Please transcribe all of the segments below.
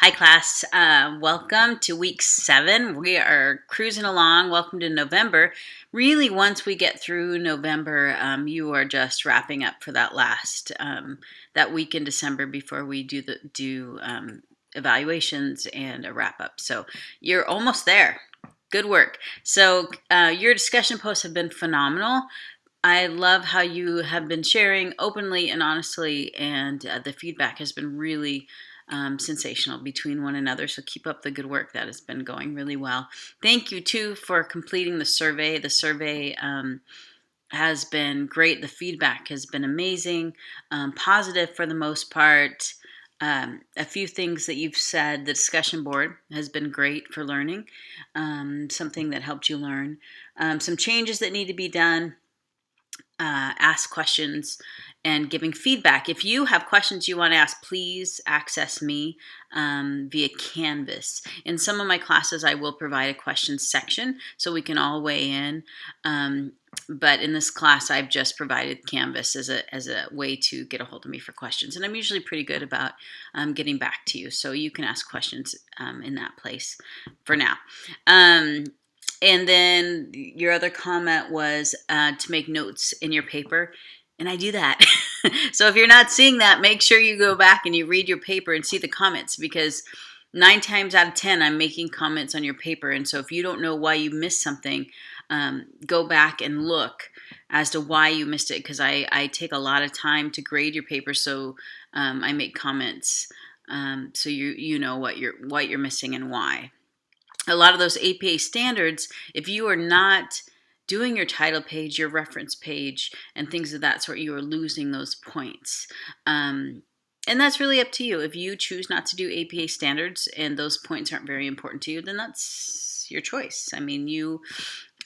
Hi class, welcome to week 7. We are cruising along. Welcome to November. Really, once we get through November, you are just wrapping up for that last, that week in December before we do evaluations and a wrap up. So you're almost there. Good work. So your discussion posts have been phenomenal. I love how you have been sharing openly and honestly, and the feedback has been really sensational between one another. So keep up the good work. That has been going really well. Thank you too for completing the survey. The survey has been great. The feedback has been amazing, positive for the most part. A few things that you've said. The discussion board has been great for learning, something that helped you learn. Some changes that need to be done. Ask questions and giving feedback. If you have questions you want to ask, please access me via Canvas. In some of my classes, I will provide a questions section so we can all weigh in. But in this class, I've just provided Canvas as a way to get a hold of me for questions. And I'm usually pretty good about getting back to you. So you can ask questions in that place for now. And then your other comment was to make notes in your paper. And I do that. So if you're not seeing that, make sure you go back and you read your paper and see the comments, because 9 times out of 10, I'm making comments on your paper. And so if you don't know why you missed something, go back and look as to why you missed it, because I take a lot of time to grade your paper. So I make comments so you know what you're missing and why. A lot of those APA standards, if you are not doing your title page, your reference page, and things of that sort, you are losing those points. And that's really up to you. If you choose not to do APA standards and those points aren't very important to you, then that's your choice. I mean, you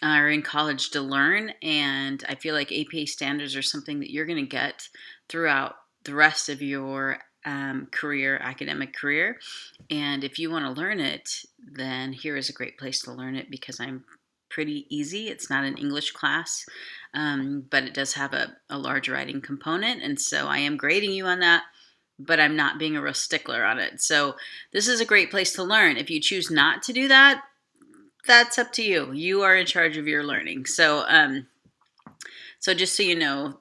are in college to learn, and I feel like APA standards are something that you're going to get throughout the rest of your academic career. And if you want to learn it, then here is a great place to learn it, because I'm pretty easy. It's not an English class, but it does have a large writing component. And so I am grading you on that, but I'm not being a real stickler on it. So this is a great place to learn. If you choose not to do that, that's up to you. You are in charge of your learning. So, so just so you know,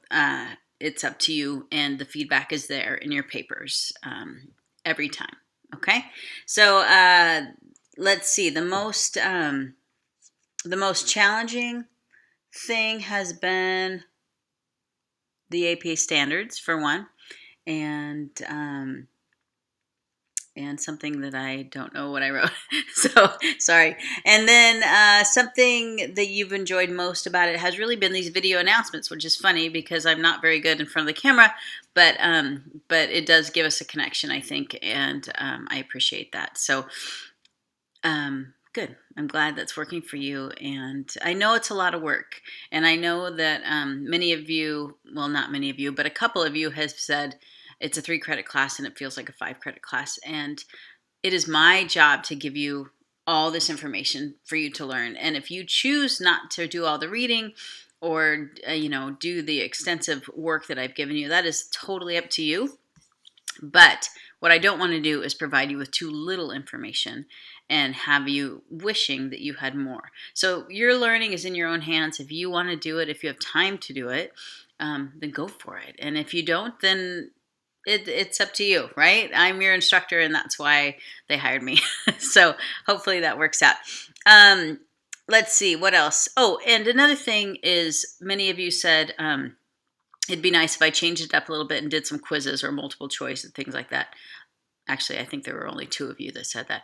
it's up to you, and the feedback is there in your papers every time. Okay, so let's see. The most challenging thing has been the APA standards, for one, and something that I don't know what I wrote. So sorry. And then something that you've enjoyed most about it has really been these video announcements, which is funny because I'm not very good in front of the camera, but it does give us a connection, I think, and I appreciate that. So good. I'm glad that's working for you, and I know it's a lot of work, and I know that many of you, well, not many of you, but a couple of you have said it's a 3-credit class and it feels like a 5-credit class, and it is my job to give you all this information for you to learn. And if you choose not to do all the reading or do the extensive work that I've given you, that is totally up to you. But what I don't want to do is provide you with too little information and have you wishing that you had more. So your learning is in your own hands. If you want to do it, if you have time to do it, then go for it. And if you don't, then it's up to you, right? I'm your instructor, and that's why they hired me. So hopefully that works out. Let's see, what else? Oh, and another thing is, many of you said it'd be nice if I changed it up a little bit and did some quizzes or multiple choice and things like that. Actually, I think there were only 2 of you that said that.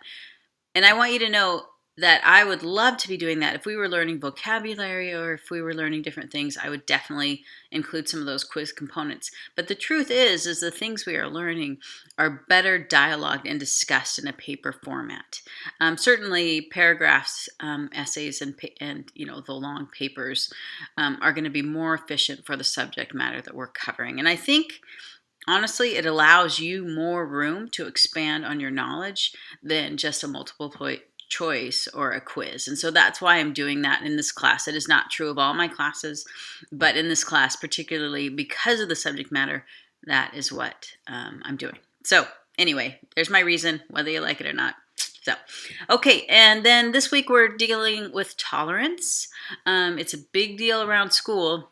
And I want you to know that I would love to be doing that. If we were learning vocabulary or if we were learning different things, I would definitely include some of those quiz components. But the truth is the things we are learning are better dialogued and discussed in a paper format. Certainly paragraphs, essays, and the long papers are going to be more efficient for the subject matter that we're covering. And I think, honestly, it allows you more room to expand on your knowledge than just a multiple choice or a quiz. And so that's why I'm doing that in this class. It is not true of all my classes, but in this class, particularly because of the subject matter, that is what I'm doing. So anyway, there's my reason, whether you like it or not. So, okay, and then this week we're dealing with tolerance. It's a big deal around school,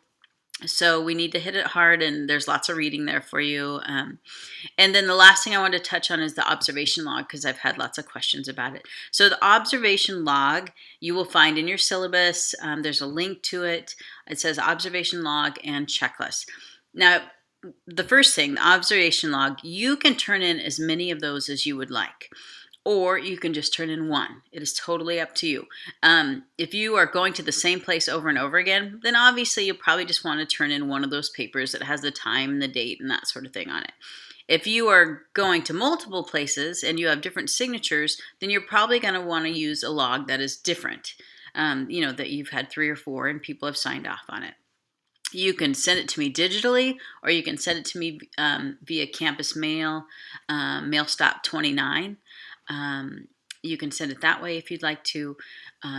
so we need to hit it hard, and there's lots of reading there for you. And then the last thing I want to touch on is the observation log, because I've had lots of questions about it. So the observation log you will find in your syllabus. There's a link to it. It says observation log and checklist. Now, the first thing, the observation log, you can turn in as many of those as you would like, or you can just turn in one. It is totally up to you. If you are going to the same place over and over again, then obviously you probably just want to turn in one of those papers that has the time, the date, and that sort of thing on it. If you are going to multiple places and you have different signatures, then you're probably going to want to use a log that is different, that you've had 3 or 4 and people have signed off on it. You can send it to me digitally, or you can send it to me via campus mail, MailStop 29. You can send it that way if you'd like to.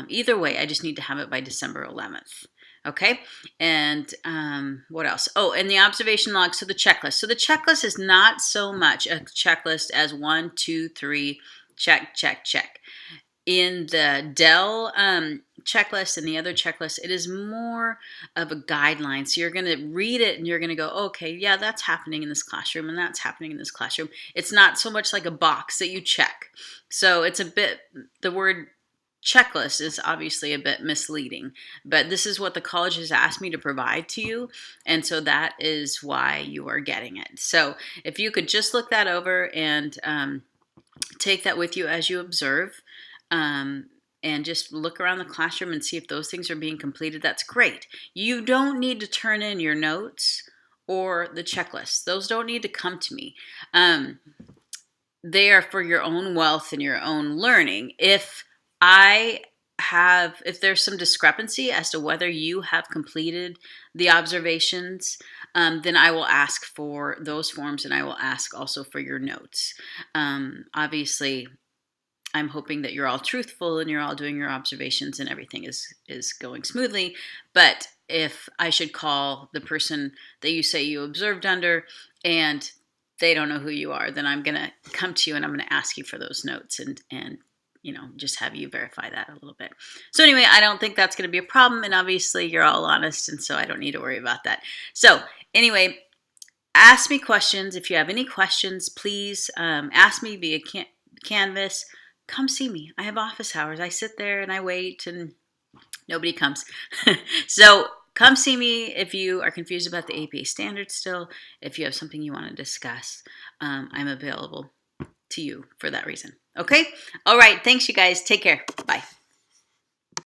Either way, I just need to have it by December 11th. Okay, and what else? Oh, and the observation log, so the checklist. So the checklist is not so much a checklist as 1, 2, 3, check, check, check. In the Dell checklist and the other checklist, it is more of a guideline. So you're going to read it and you're going to go, okay, yeah, that's happening in this classroom and that's happening in this classroom. It's not so much like a box that you check. So it's a bit, the word checklist is obviously a bit misleading, but this is what the college has asked me to provide to you, and so that is why you are getting it. So if you could just look that over and take that with you as you observe, and just look around the classroom and see if those things are being completed, that's great. You don't need to turn in your notes or the checklist. Those don't need to come to me. They are for your own wealth and your own learning. If there's some discrepancy as to whether you have completed the observations, then I will ask for those forms, and I will ask also for your notes. Obviously, I'm hoping that you're all truthful and you're all doing your observations and everything is going smoothly. But if I should call the person that you say you observed under and they don't know who you are, then I'm going to come to you and I'm going to ask you for those notes and just have you verify that a little bit. So anyway, I don't think that's going to be a problem. And obviously you're all honest, and so I don't need to worry about that. So anyway, ask me questions. If you have any questions, please ask me via Canvas. Come see me. I have office hours. I sit there and I wait and nobody comes. So come see me if you are confused about the APA standards still. If you have something you want to discuss, I'm available to you for that reason. Okay? All right. Thanks, you guys. Take care.